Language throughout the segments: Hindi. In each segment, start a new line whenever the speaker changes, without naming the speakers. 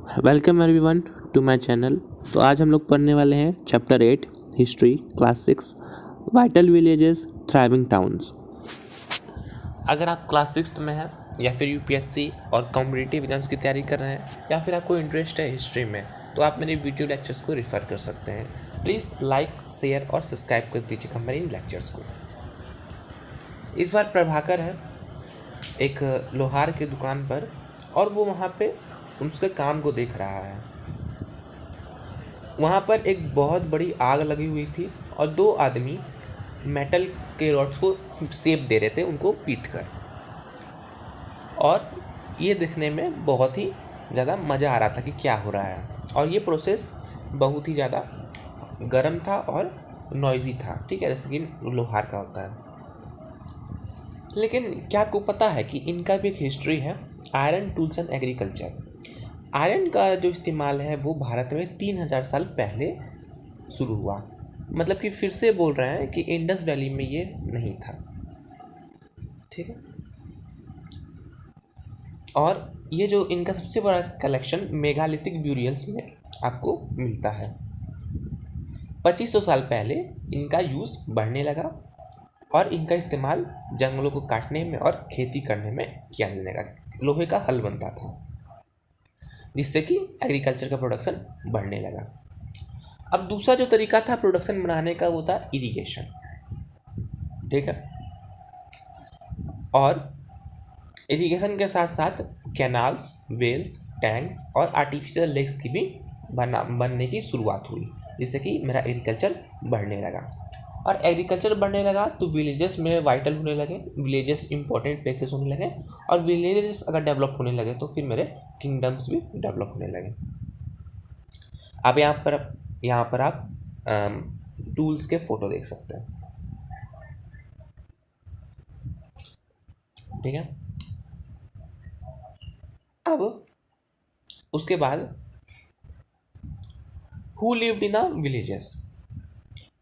Welcome everyone to my channel. तो आज हम लोग पढ़ने वाले हैं chapter 8 history class 6 vital villages thriving towns. अगर आप क्लास 6 में हैं या फिर यूपीएससी और कॉम्पिटिटिव एग्जाम्स की तैयारी कर रहे हैं या फिर आपको इंटरेस्ट है हिस्ट्री में, तो आप मेरे वीडियो लेक्चर्स को रेफर कर सकते हैं। प्लीज़ लाइक, शेयर और सब्सक्राइब कर दीजिएगा मेरे इन लेक्चर्स को। इस बार प्रभाकर है एक लोहार की दुकान पर और वो वहाँ पे उसके काम को देख रहा है। वहाँ पर एक बहुत बड़ी आग लगी हुई थी और दो आदमी मेटल के रॉड्स को शेप दे रहे थे उनको पीट कर, और ये देखने में बहुत ही ज़्यादा मज़ा आ रहा था कि क्या हो रहा है। और ये प्रोसेस बहुत ही ज़्यादा गर्म था और नॉइजी था, ठीक है, जैसे कि लोहार का होता है। लेकिन क्या आपको पता है कि इनका भी एक हिस्ट्री है, iron tools and agriculture. Iron का जो इस्तेमाल है वो भारत में 3000 साल पहले शुरू हुआ। मतलब कि फिर से बोल रहे हैं कि इंडस वैली में ये नहीं था, ठीक है। और ये जो इनका सबसे बड़ा कलेक्शन मेगालिथिक ब्यूरियल्स में आपको मिलता है। 2500 साल पहले इनका यूज़ बढ़ने लगा और इनका इस्तेमाल जंगलों को काटने में और खेती करने में किया जाने लगा। लोहे का हल बनता था जिससे कि एग्रीकल्चर का प्रोडक्शन बढ़ने लगा। अब दूसरा जो तरीका था प्रोडक्शन बढ़ाने का वो था इरिगेशन, ठीक है। और इरिगेशन के साथ साथ कैनाल्स, वेल्स, टैंक्स और आर्टिफिशियल लेक्स की भी बनने की शुरुआत हुई, जिससे कि मेरा एग्रीकल्चर बढ़ने लगा। और एग्रीकल्चर बढ़ने लगा तो विलेजेस में वाइटल होने लगे, विलेजेस इंपॉर्टेंट प्लेसेस होने लगे, और विलेजेस अगर डेवलप होने लगे तो फिर मेरे किंगडम्स भी डेवलप होने लगे। अब यहाँ पर आप टूल्स के फोटो देख सकते हैं, ठीक है। अब उसके बाद who lived in villages,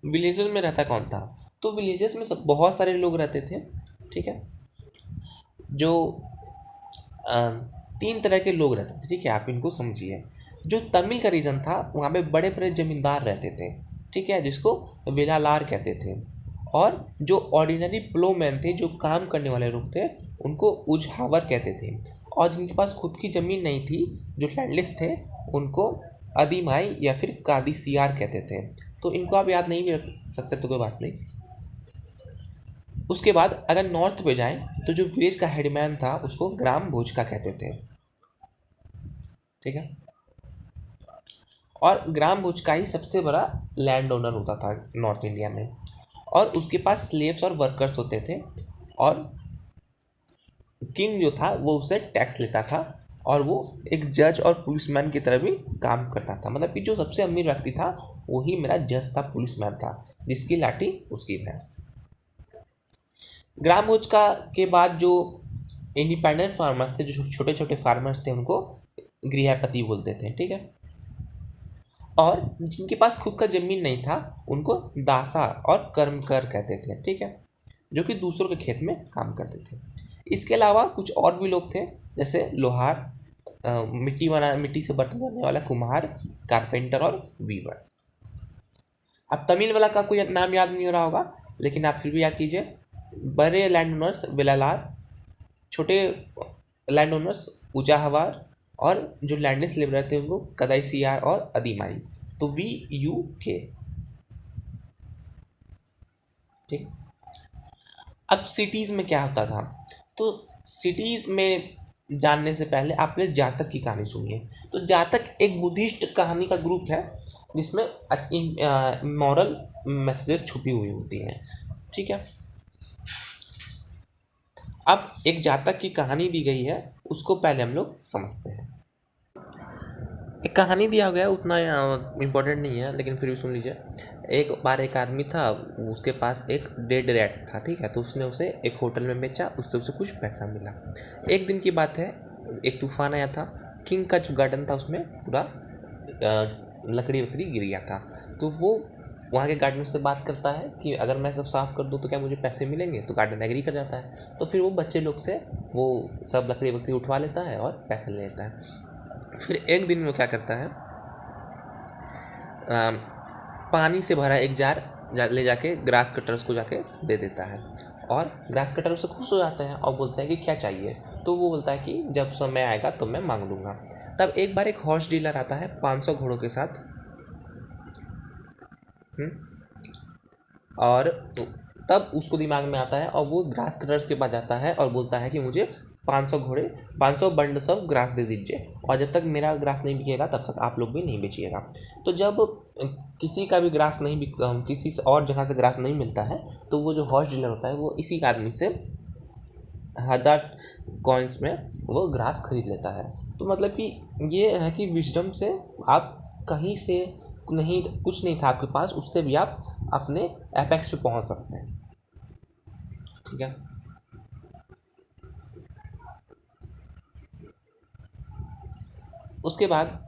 villages में रहता कौन था? तो विलेजेस में सब बहुत सारे लोग रहते थे, ठीक है। जो 3 तरह के लोग रहते थे, ठीक है, आप इनको समझिए। जो तमिल का रीजन था वहाँ पे बड़े बड़े जमींदार रहते थे, ठीक है, जिसको वेलालार कहते थे। और जो ऑर्डिनरी प्लोमैन थे, जो काम करने वाले लोग थे, उनको उजहावर कहते थे। और जिनके पास खुद की ज़मीन नहीं थी, जो लैंडलेस थे, उनको अदीमाई या फिर कादीसियार कहते थे। तो इनको आप याद नहीं भी रख सकते तो कोई बात नहीं। उसके बाद अगर नॉर्थ पे जाएं तो जो विलेज का हेडमैन था उसको ग्राम भोज का कहते थे, ठीक है। और ग्राम भोज का ही सबसे बड़ा लैंड ओनर होता था नॉर्थ इंडिया में, और उसके पास स्लेव्स और वर्कर्स होते थे। और किंग जो था वो उससे टैक्स लेता था, और वो एक जज और पुलिसमैन की तरह भी काम करता था। मतलब कि जो सबसे अमीर व्यक्ति था वही मेरा जज था, पुलिसमैन था, जिसकी लाठी उसकी भैंस। ग्राम भोज का के बाद जो इंडिपेंडेंट फार्मर्स थे, जो छोटे छोटे फार्मर्स थे, उनको गृहपति बोलते थे, ठीक है। और जिनके पास खुद का जमीन नहीं था उनको दासा और कर्मकर कहते थे, ठीक है, जो कि दूसरों के खेत में काम करते थे। इसके अलावा कुछ और भी लोग थे, जैसे लोहार, मिट्टी से बर्तन बनाने वाला कुम्हार, कारपेंटर और वीवर। अब तमिल वाला का कोई नाम याद नहीं हो रहा होगा, लेकिन आप फिर भी याद कीजिए। बड़े लैंड ओनर्स वेलालार, छोटे लैंड ओनर्स उजाहवार, और जो लैंडलेस लेबर थे उनको कदाईसियार और अदीमाई। तो VUK, ठीक। अब सिटीज़ में क्या होता था? तो सिटीज़ में जानने से पहले आपने जातक की कहानी सुनिए। तो जातक एक बुद्धिस्ट कहानी का ग्रुप है जिसमें मॉरल मैसेजेस छुपी हुई होती हैं, ठीक है। अब एक जातक की कहानी दी गई है, उसको पहले हम लोग समझते हैं। एक कहानी दिया गया है, उतना इम्पोर्टेंट नहीं है, लेकिन फिर भी सुन लीजिए। एक बार एक आदमी था, उसके पास एक डेड रैट था, ठीक है। तो उसने उसे एक होटल में बेचा, उससे उसे कुछ पैसा मिला। एक दिन की बात है, एक तूफान आया था। किंग का जो गार्डन था उसमें पूरा लकड़ी वकड़ी गिर गया था। तो वो वहाँ के गार्डनर से बात करता है कि अगर मैं सब साफ़ कर दूँ तो क्या मुझे पैसे मिलेंगे? तो गार्डनर एग्री कर जाता है। तो फिर वो बच्चे लोग से वो सब लकड़ी वकड़ी उठवा लेता है और पैसे ले लेता है। फिर एक दिन में वो क्या करता है, अम, पानी से भरा एक जार ले जाके ग्रास कटर्स को जाके दे देता है, और ग्रास कटर उससे खुश हो जाते हैं और बोलते हैं कि क्या चाहिए। तो वो बोलता है कि जब समय आएगा तो मैं मांग लूँगा। तब एक बार एक हॉर्स डीलर आता है 500 घोड़ों के साथ। और तब उसको दिमाग में आता है और वो ग्रास कटर्स के पास जाता है और बोलता है कि मुझे 500 घोड़े, 500 बंडल्स ऑफ ग्रास दे दीजिए, और जब तक मेरा ग्रास नहीं बिकेगा तब तक आप लोग भी नहीं बेचिएगा। तो जब किसी का भी ग्रास नहीं बिक किसी से और जगह से ग्रास नहीं मिलता है, तो वो जो हॉर्स डीलर होता है वो इसी आदमी से 1000 कॉइन्स में वो ग्रास खरीद लेता है। तो मतलब कि ये है कि विजडम से आप कहीं से नहीं, कुछ नहीं था आपके पास, उससे भी आप अपने एपेक्स पे पहुंच सकते हैं। ठीक है। उसके बाद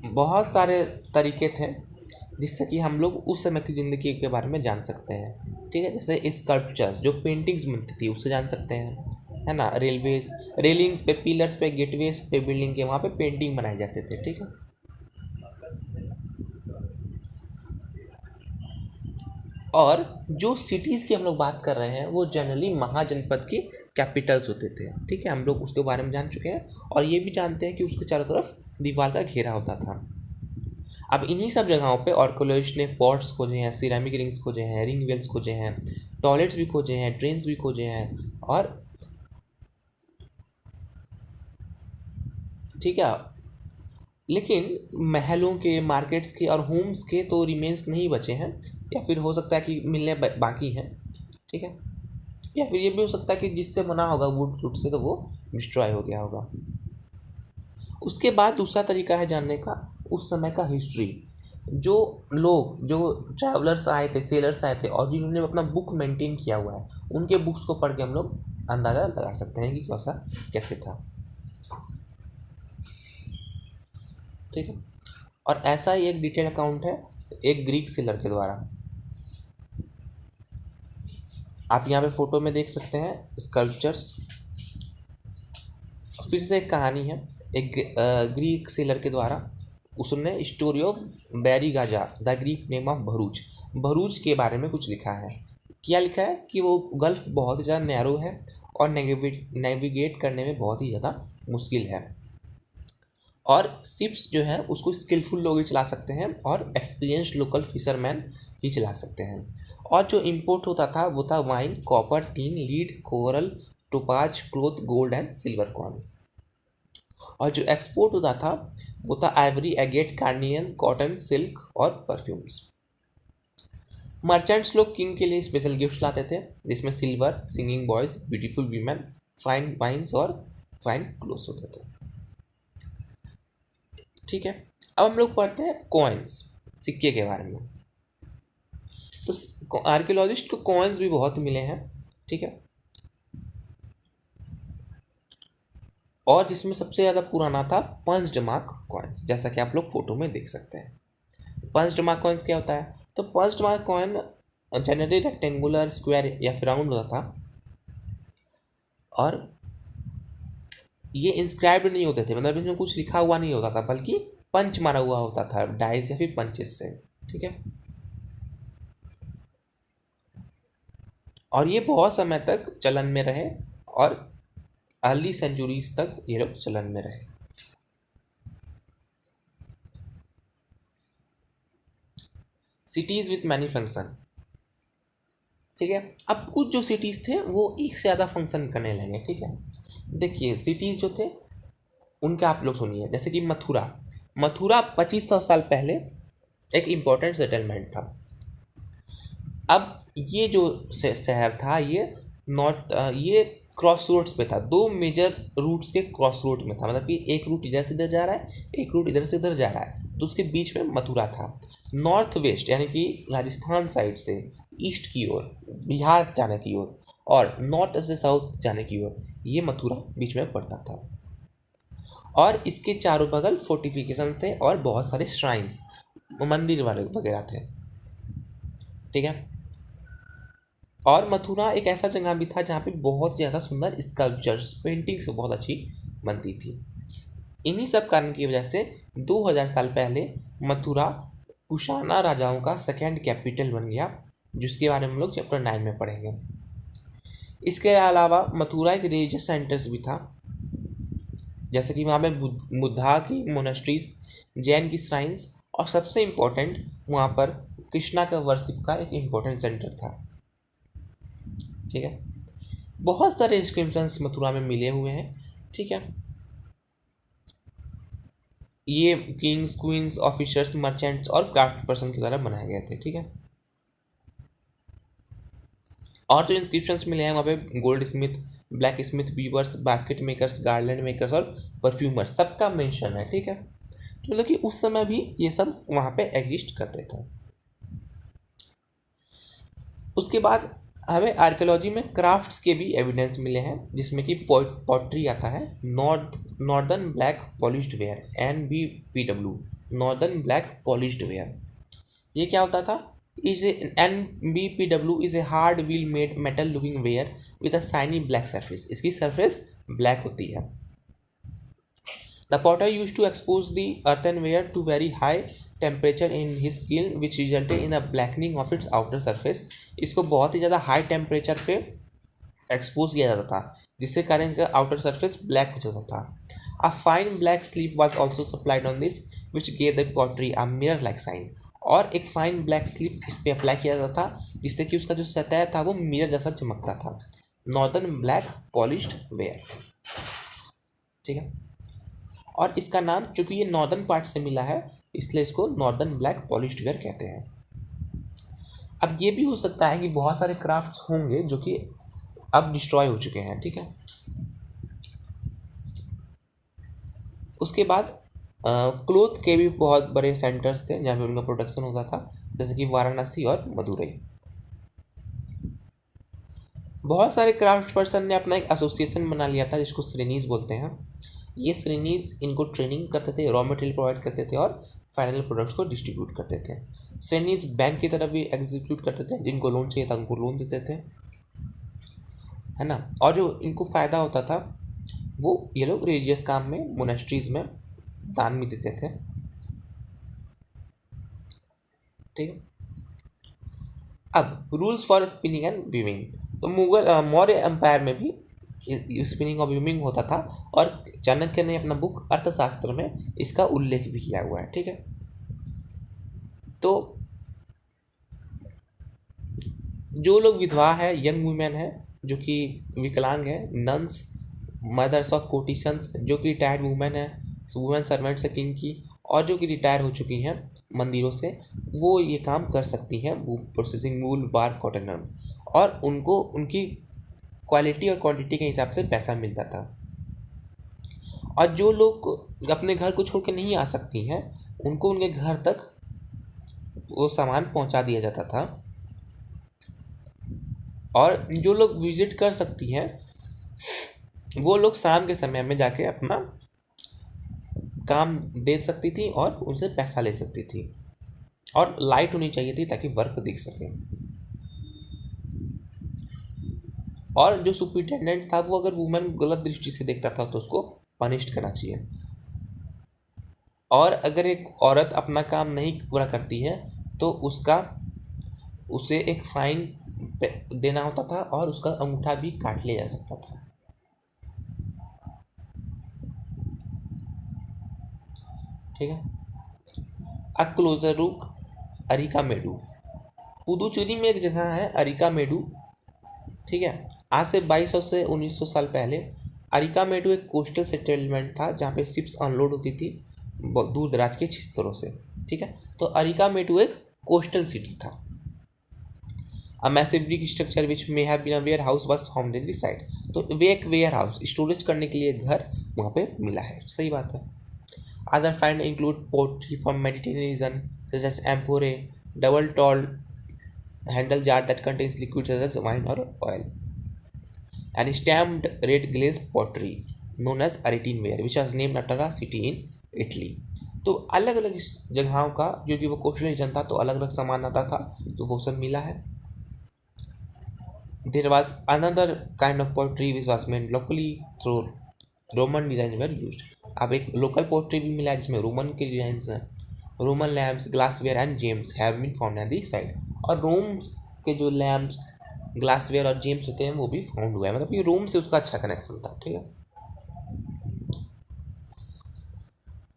बहुत सारे तरीके थे जिससे कि हम लोग उस समय की ज़िंदगी के बारे में जान सकते हैं। ठीक है, जैसे स्कल्पचर्स, जो पेंटिंग्स बनती थी, उससे जान सकते हैं, है ना। रेलवेज, रेलिंग्स पे, पिलर्स पे, गेटवेज पे, बिल्डिंग के वहाँ पे पेंटिंग बनाए जाते थे। ठीक है। और जो सिटीज़ की हम लोग बात कर रहे हैं वो जनरली महाजनपद की कैपिटल्स होते थे। ठीक है, हम लोग उसके बारे में जान चुके हैं, और ये भी जानते हैं कि उसके चारों तरफ दीवार का घेरा होता था। अब इन्हीं सब जगहों पे आर्कोलॉजिस्ट ने पॉट्स खोजे हैं, सिरेमिक रिंग्स खोजे हैं, रिंग वेल्स खोजे हैं, टॉयलेट्स भी खोजे हैं, ट्रेन्स भी खोजे हैं, और ठीक है, लेकिन महलों के, मार्केट्स के और होम्स के तो रिमेन्स नहीं बचे हैं, या फिर हो सकता है कि मिलने बाकी हैं। ठीक है, या फिर ये भी हो सकता है कि जिससे बना होगा वुड वुड से, तो वो डिस्ट्रॉय हो गया होगा। उसके बाद दूसरा तरीका है जानने का उस समय का हिस्ट्री। जो लोग, जो ट्रैवलर्स आए थे, सेलर्स आए थे, और जिन्होंने अपना बुक मेंटेन किया हुआ है, उनके बुक्स को पढ़ के हम लोग अंदाज़ा लगा सकते हैं कि कैसा कैसे था। ठीक है, और ऐसा ही एक डिटेल अकाउंट है एक ग्रीक सेलर के द्वारा। आप यहाँ पे फोटो में देख सकते हैं स्कल्पचर्स। फिर से एक कहानी है एक ग्रीक सेलर के द्वारा। उसने story of Barygaza the Greek name of Bharuch, Bharuch के बारे में कुछ लिखा है। क्या लिखा है कि वो गल्फ बहुत ज़्यादा नैरो है और नेविगेट करने में बहुत ही ज़्यादा मुश्किल है, और शिप्स जो है उसको स्किलफुल लोग ही चला सकते हैं और एक्सपीरियंस्ड लोकल फिशरमैन ही चला सकते हैं। और जो इंपोर्ट होता था वो था wine, copper, tin, lead, coral, topaz, cloth, gold and silver coins. और जो एक्सपोर्ट होता था वो था ivory, agate, carnelian, cotton, silk और परफ्यूम्स। मर्चेंट्स लोग किंग के लिए स्पेशल गिफ्ट्स लाते थे, जिसमें silver, singing boys, beautiful women, fine wines और फाइन क्लोथ्स होते थे। ठीक है, अब हम लोग पढ़ते हैं कॉइन्स, सिक्के के बारे में। तो आर्कियोलॉजिस्ट को कॉइन्स भी बहुत मिले हैं। ठीक है, और जिसमें सबसे ज़्यादा पुराना था पंच्ड मार्क कॉइन्स, जैसा कि आप लोग फोटो में देख सकते हैं। पंच्ड मार्क कॉइन्स क्या होता है? तो punched mark coin generally rectangular, square या फिर राउंड होता था, और ये इंस्क्राइब्ड नहीं होते थे, मतलब इसमें कुछ लिखा हुआ नहीं होता था, बल्कि पंच मारा हुआ होता था डाइस या फिर पंचेस से। ठीक है, और ये बहुत समय तक चलन में रहे, और अर्ली सेंचुरीज तक ये लोग चलन में रहे। Cities with many function. ठीक है, अब कुछ जो सिटीज़ थे वो एक से ज़्यादा फंक्शन करने लगे। ठीक है, देखिए सिटीज़ जो थे उनके आप लोग सुनिए, जैसे कि मथुरा। मथुरा 2500 साल पहले एक इम्पोर्टेंट सेटलमेंट था। अब ये जो शहर था ये ये क्रॉस रोड्स पे था, दो मेजर रूट्स के क्रॉस रोड में था, मतलब कि एक रूट इधर से इधर जा रहा है, एक रूट इधर से इधर जा रहा है, तो उसके बीच में मथुरा था। नॉर्थ वेस्ट यानी कि राजस्थान साइड से ईस्ट की ओर, बिहार जाने की ओर, और नॉर्थ से साउथ जाने की ओर ये मथुरा बीच में पड़ता था। और इसके चारों बगल फोर्टिफिकेशन थे और बहुत सारे श्राइन्स, मंदिर वाले वगैरह थे। ठीक है, और मथुरा एक ऐसा जगह भी था जहाँ पे बहुत ज़्यादा सुंदर स्कल्पचर्स, पेंटिंग्स बहुत अच्छी बनती थी। इन्हीं सब कारण की वजह से 2000 साल पहले मथुरा कुशाना राजाओं का सेकेंड कैपिटल बन गया, जिसके बारे में हम लोग चैप्टर 9 में पढ़ेंगे। इसके अलावा मथुरा एक रिलीजियस सेंटर्स भी था, जैसे कि वहाँ पे बुद्धा की मोनेस्ट्रीज, जैन की श्राइन्स, और सबसे इम्पोर्टेंट वहाँ पर कृष्णा का वर्शिप का एक इम्पोर्टेंट सेंटर था। ठीक है, बहुत सारे इंस्क्रिप्शंस मथुरा में मिले हुए हैं। ठीक है, ये किंग्स, क्वींस, ऑफिसर्स, मर्चेंट्स और क्राफ्ट पर्सन के द्वारा बनाए गए थे। ठीक है, और जो इंस्क्रिप्शंस मिले हैं वहाँ पे goldsmith, blacksmith, weavers, basket makers, garland makers और परफ्यूमर्स सबका मेंशन है। ठीक है, तो मतलब कि उस समय भी ये सब वहाँ पे एग्जिस्ट करते थे। उसके बाद हमें आर्कियोलॉजी में क्राफ्ट्स के भी एविडेंस मिले हैं, जिसमें कि पॉटरी आता है, northern black polished ware, NBPW, northern black polished ware. ये क्या होता था? NBPW is a hard wheel made metal looking ware with a shiny black surface. इसकी सरफेस ब्लैक होती है। The potter use to expose the earthenware to very high temperature in his kiln which resulted in a blackening of its outer surface। इसको बहुत ही ज़्यादा हाई टेम्परेचर पे एक्सपोज किया जाता था, जिससे कारण इसका आउटर सरफेस ब्लैक हो जाता था। A fine black slip was also supplied on this which gave the pottery a mirror like shine. और एक फाइन ब्लैक स्लीप इस पर अप्लाई किया जाता था, जिससे कि उसका जो सतह था वो मिरर जैसा चमकता था। Northern black polished where. ठीक है, और इसका नाम चूंकि ये नॉर्दर्न पार्ट से मिला है, इसलिए इसको नॉर्दर्न ब्लैक पॉलिश्ड वेयर कहते हैं। अब ये भी हो सकता है कि बहुत सारे क्राफ्ट्स होंगे जो कि अब डिस्ट्रॉय हो चुके हैं। ठीक है, उसके बाद क्लोथ के भी बहुत बड़े सेंटर्स थे जहाँ पे उनका प्रोडक्शन होता था, जैसे कि वाराणसी और मदुरई। बहुत सारे क्राफ्ट पर्सन ने अपना एक एसोसिएशन बना लिया था, जिसको श्रेणीज बोलते हैं। ये श्रेणीज इनको ट्रेनिंग करते थे, रॉ मटेरियल प्रोवाइड करते थे और फाइनल प्रोडक्ट्स को डिस्ट्रीब्यूट करते थे। श्रेणीज बैंक की तरफ भी एग्जीक्यूट करते थे, जिनको लोन चाहिए था उनको लोन देते थे, है ना। और जो इनको फ़ायदा होता था वो ये लोग रिलीजियस काम में, मोनेस्ट्रीज में दान भी देते थे। ठीक है, अब rules for spinning and weaving. तो मौर्य एम्पायर में भी स्पिनिंग और वीविंग होता था, और चाणक्य ने अपना बुक अर्थशास्त्र में इसका उल्लेख भी किया हुआ है। ठीक है, तो जो लोग विधवा है, यंग वुमेन है, जो कि विकलांग है, नन्स, मदर्स ऑफ कोटिशंस, जो कि रिटायर्ड वुमेन है, वुमेन सर्वेंट्स है किंग की, और जो कि रिटायर हो चुकी हैं मंदिरों से, वो ये काम कर सकती हैं, प्रोसेसिंग वूल, बार, कॉटन, और उनको उनकी क्वालिटी और क्वांटिटी के हिसाब से पैसा मिलता था। और जो लोग अपने घर को छोड़ के नहीं आ सकती हैं, उनको उनके घर तक वो सामान पहुंचा दिया जाता था। और जो लोग विजिट कर सकती हैं, वो लोग शाम के समय में जाके अपना काम दे सकती थी और उनसे पैसा ले सकती थी, और लाइट होनी चाहिए थी ताकि वर्क दिख सके। और जो सुपरिटेंडेंट था वो अगर वुमेन गलत दृष्टि से देखता था तो उसको पनिश्ड करना चाहिए। और अगर एक औरत अपना काम नहीं पूरा करती है तो उसे एक फाइन देना होता था, और उसका अंगूठा भी काट लिया जा सकता था। ठीक है, अक्लोजरुक अरिकामेडु, पुदुचेरी में एक जगह है अरिकामेडु। ठीक है, आज से 2200 से 1900 साल पहले अरिकामेडु एक कोस्टल सेटलमेंट था, जहाँ पे शिप्स अनलोड होती थी दूर दराज के क्षेत्रों से। ठीक है, तो अरिकामेडु एक कोस्टल सिटी था। A massive brick structure which may have been a warehouse was found in this site. तो वे एक वेयर हाउस, स्टोरेज करने के लिए घर वहाँ पे मिला है। सही बात है। Other find include pottery from Mediterranean region such as amphorae, double tall handle jar that contains liquid such as wine or oil, and stamped red glazed pottery known as Aretinware which was named after a city in Italy। तो अलग अलग जगहों का, जो कि वो कोस्टल रीजन था, तो अलग अलग सामान आता था, तो वो सब मिला है। There was another kind of pottery which was made locally through Roman design were use. अब एक लोकल पोर्ट्री भी मिला है जिसमें रोमन के डिजाइन हैं। Roman lamps glassware and gems have been found at the side. और रोम के जो लैम्प्स ग्लासवेयर और जेम्स होते हैं वो भी फाउंड हुआ है, मतलब ये रोम से उसका अच्छा कनेक्शन था, ठीक है।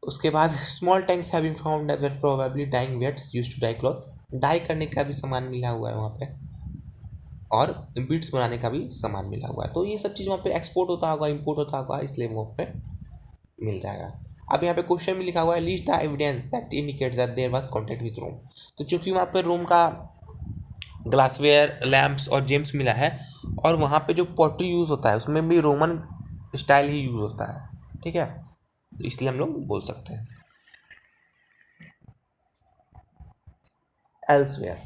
उसके बाद small tanks have been found that were probably dyeing vats used to dye clothes. Dye करने का भी सामान मिला हुआ है वहाँ पे, और बीड्स बनाने का भी सामान मिला हुआ है। तो ये सब चीज़ वहाँ पे एक्सपोर्ट होता होगा, इंपोर्ट होता होगा, इसलिए वहाँ पे मिल जाएगा। अब यहाँ पे क्वेश्चन में लिखा हुआ है list the evidence that indicates that there was contact with Rome. तो चूंकि वहाँ पे रोम का ग्लासवेयर लैम्प्स और जेम्स मिला है, और वहाँ पे जो पॉटरी यूज़ होता है उसमें भी रोमन स्टाइल ही यूज़ होता है, ठीक है, तो इसलिए हम लोग बोल सकते हैं। एल्सवेयर,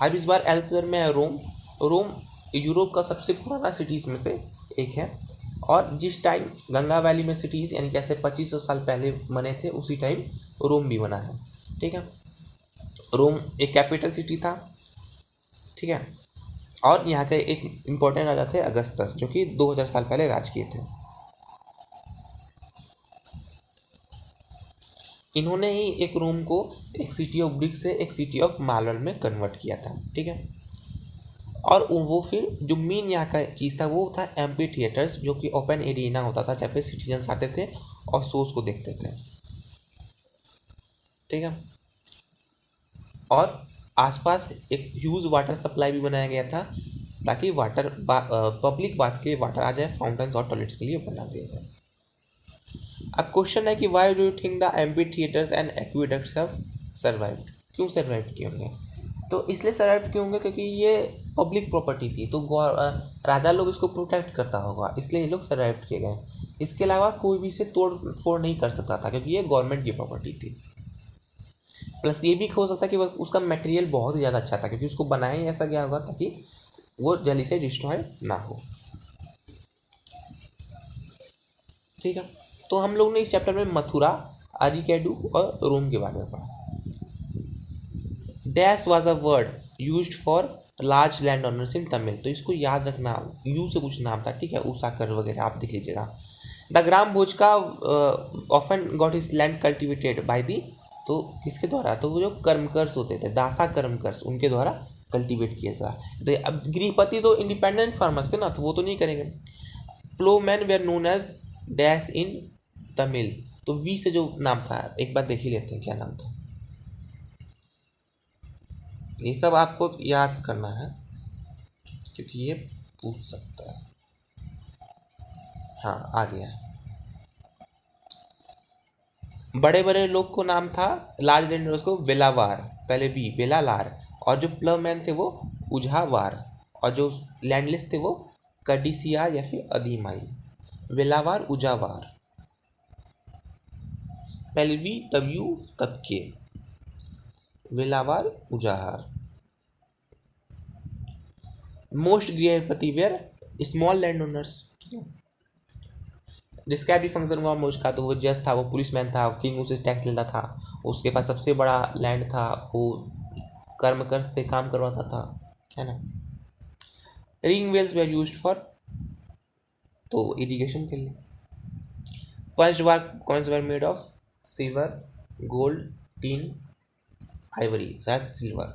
अब इस बार एल्सवेयर में है रोम। रोम यूरोप का सबसे पुराना सिटीज़ में से एक है, और जिस टाइम गंगा वैली में सिटीज़ यानी कैसे 2500 साल पहले बने थे उसी टाइम रोम भी बना है, ठीक है। रोम एक कैपिटल सिटी था, ठीक है, और यहाँ के एक इम्पोर्टेंट राजा थे अगस्तस, जो कि 2000 साल पहले राज किए थे। इन्होंने ही एक रोम को एक सिटी ऑफ ब्रिक से एक सिटी ऑफ मार्बल में कन्वर्ट किया था, ठीक है। और वो फिर जो मेन यहाँ का चीज़ था वो था एम्पी थिएटर्स, जो कि ओपन एरिना होता था जहाँ पे सिटीजन्स आते थे और शोज को देखते थे, ठीक है। और आसपास एक ह्यूज वाटर सप्लाई भी बनाया गया था ताकि पब्लिक बात के लिए वाटर आ जाए, फाउंटेन्स और टॉयलेट्स के लिए बना दिया जाए। अब क्वेश्चन है कि why do you think the amphitheatres and aqueducts have survived, क्यों सर्वाइव किए होंगे? तो इसलिए सर्वाइव किए होंगे क्योंकि ये पब्लिक प्रॉपर्टी थी, तो राजा लोग इसको प्रोटेक्ट करता होगा, इसलिए ये लोग सर्वाइव किए गए। इसके अलावा कोई भी इसे तोड़ फोड़ नहीं कर सकता था क्योंकि ये गवर्नमेंट की प्रॉपर्टी थी। प्लस ये भी हो सकता है कि उसका मटेरियल बहुत ही ज़्यादा अच्छा था क्योंकि उसको बनाया ही ऐसा गया होगा ताकि वो जल्दी से डिस्ट्रॉय ना हो, ठीक है। तो हम लोग ने इस चैप्टर में मथुरा, अरिकेडू और रोम के बारे में पढ़ा। Dash was a word used for large land owners in Tamil, तो इसको याद रखना, यू से कुछ नाम था, ठीक है, उसाकर वगैरह आप देख लीजिएगा। द ग्राम भोज का often got is land cultivated by the, तो किसके द्वारा? तो वो जो कर्मकर्स होते थे, दासा कर्मकर्स, उनके द्वारा कल्टिवेट किया था। तो अब गृहपति तो इंडिपेंडेंट फार्मर्स थे ना, तो वो तो नहीं करेंगे। Ploughmen were known as dash in Tamil, तो वी से जो नाम था एक बार देख ही लेते हैं क्या नाम था। ये सब आपको याद करना है क्योंकि ये पूछ सकता है। हाँ, आ गया। बड़े बड़े लोग को नाम था, लार्ज लैंडर्स को वेलावार, पहले भी वेलालार, और जो प्लवमैन थे वो उझावार, और जो लैंडलेस थे वो कडिसिया या फिर अधिमाई। वेलावार, उजावार, पहले भी तब यू तब के, वेलावार, उजाहार। Most grihapati were small land owners. Describe the function हुआ मोस्ट का, तो वो जज था, वो पुलिसमैन था, किंग उसे टैक्स लेता था, उसके पास सबसे बड़ा लैंड था, वो कर्मकर से काम करवाता था, है ना। Ring wells were used for, तो इरिगेशन के लिए। Punch bar coins were made of silver, gold, tin, ivory, शायद silver.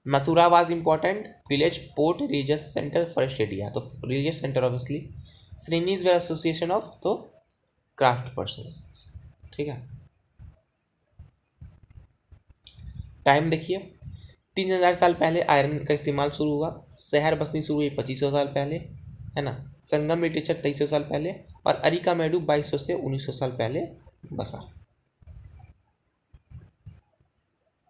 Mathura was important village, port, religious centre, forest area, तो religious centre obviously. Shrenis were association of, तो क्राफ्ट पर्सन्स, ठीक है। टाइम देखिए, 3000 साल पहले आयरन का इस्तेमाल शुरू हुआ, शहर बसनी शुरू हुई 2500 साल पहले, है ना। संगम लिटरेचर 2300 साल पहले, और अरिका मेडू 2200 से 1900 साल पहले बसा।